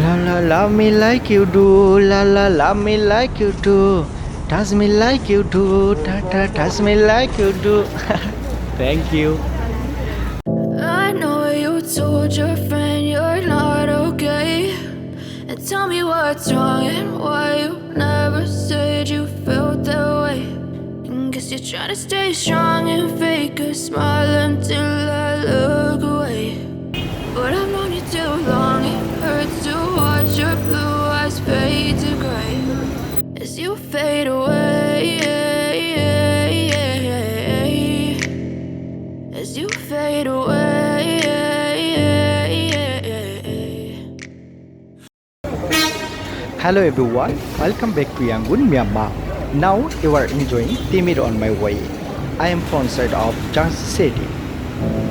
La la, love me like you do. La la, love me like you do. Touch me like you do. Ta ta, touch me like you do. Thank you. I know you told your friend you're not okay. And tell me what's wrong and why you never said you felt that way. And guess you're trying to stay strong and fake a smile until I look away. But I've known you too long, it hurts to watch your blue eyes fade to gray as you fade away. As you fade away. Hello everyone, welcome back to Yangon Myanmar. Now you are enjoying Timir On My Way. I am frontside of Junction City.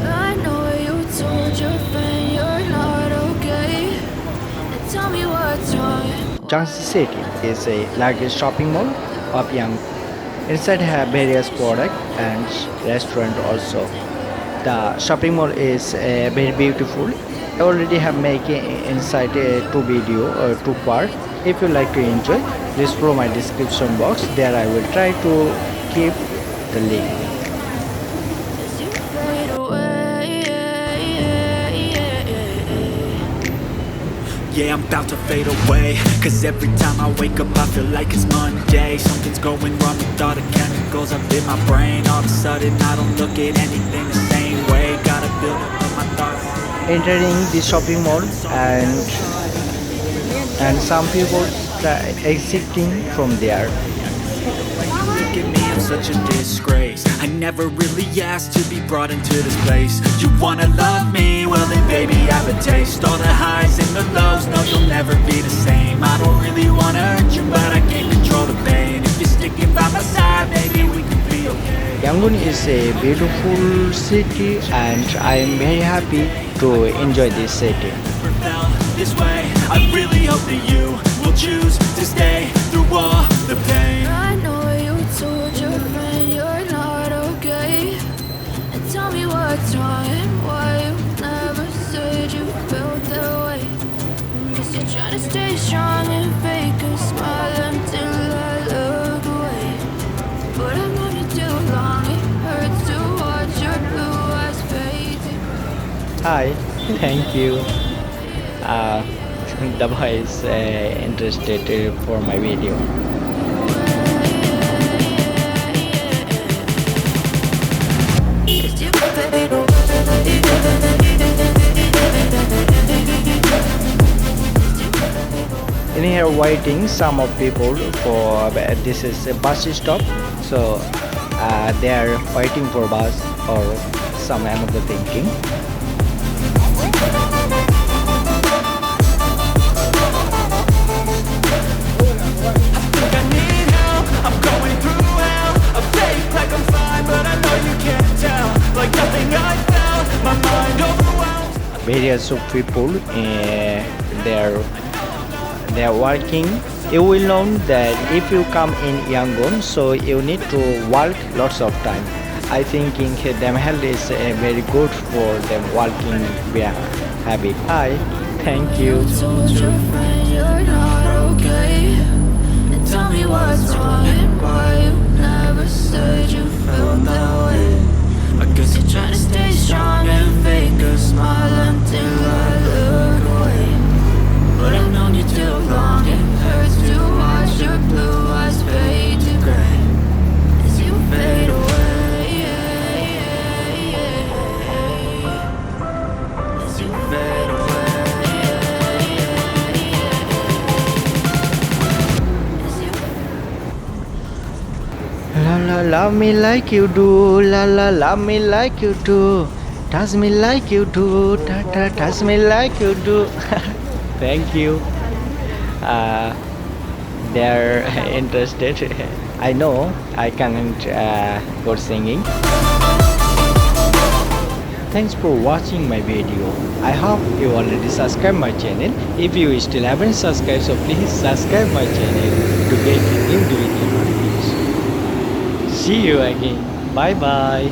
I know you told your friend you're not okay. And tell me what's wrong. Junction City is a largest shopping mall of Yangon. Inside have various products and restaurant also. The shopping mall is very beautiful. I already have made inside two video or two part. If you like to enjoy, please follow my description box. There I will try to keep the link. As you fade away. Yeah, I'm about to fade away. Cause every time I wake up I feel like it's Monday. Something's going wrong with all the chemicals up in my brain. All of a sudden I don't look at anything the same way. Gotta build up my thoughts. Entering the shopping mall and some people are exiting from there. Look at me, I'm such a disgrace. I never really asked to be brought into this place. You wanna love me? Well then baby I have a taste. All the highs and the lows, no you'll never be the same. I don't really wanna hurt you but I can't control the pain. If you're sticking by my side, baby we can be okay. Yangon is a beautiful city and I am very happy to enjoy this city. Never felt this way. I really hope that you will choose to stay through all the pain. I know you told your friend you're not okay. And tell me what's wrong and why you never said you felt that way. Guess you're trying to stay strong and fake a smile until I look away. But I've known you too long, it hurts to watch your blue eyes fade to gray. Hi, thank you. The boy is interested for my video. As you fade away. In here waiting some of people for this is a bus stop, so they are waiting for bus or some another thinking. Various of people they are working. You will know that if you come in Yangon, so you need to walk lots of time. I thinking them health is very good for them walking habit. Hi, thank you. Told your friend you're not okay. And tell me what's wrong and why you never said you felt that way. I guess you're trying to stay strong and fake a smile until I look away. But I've known you too long, it hurts to watch your blue eyes fade to gray as you fade away. As you fade away. As you La la, love me like you do. La la, love me like you do. Touch me like you do. Ta ta, touch me like you do. Thank you. They're interested. I know I can't go singing. Thanks for watching my video. I hope you already subscribed my channel. If you still haven't subscribed, so please subscribe my channel to get new video notifications. See you again. Bye bye.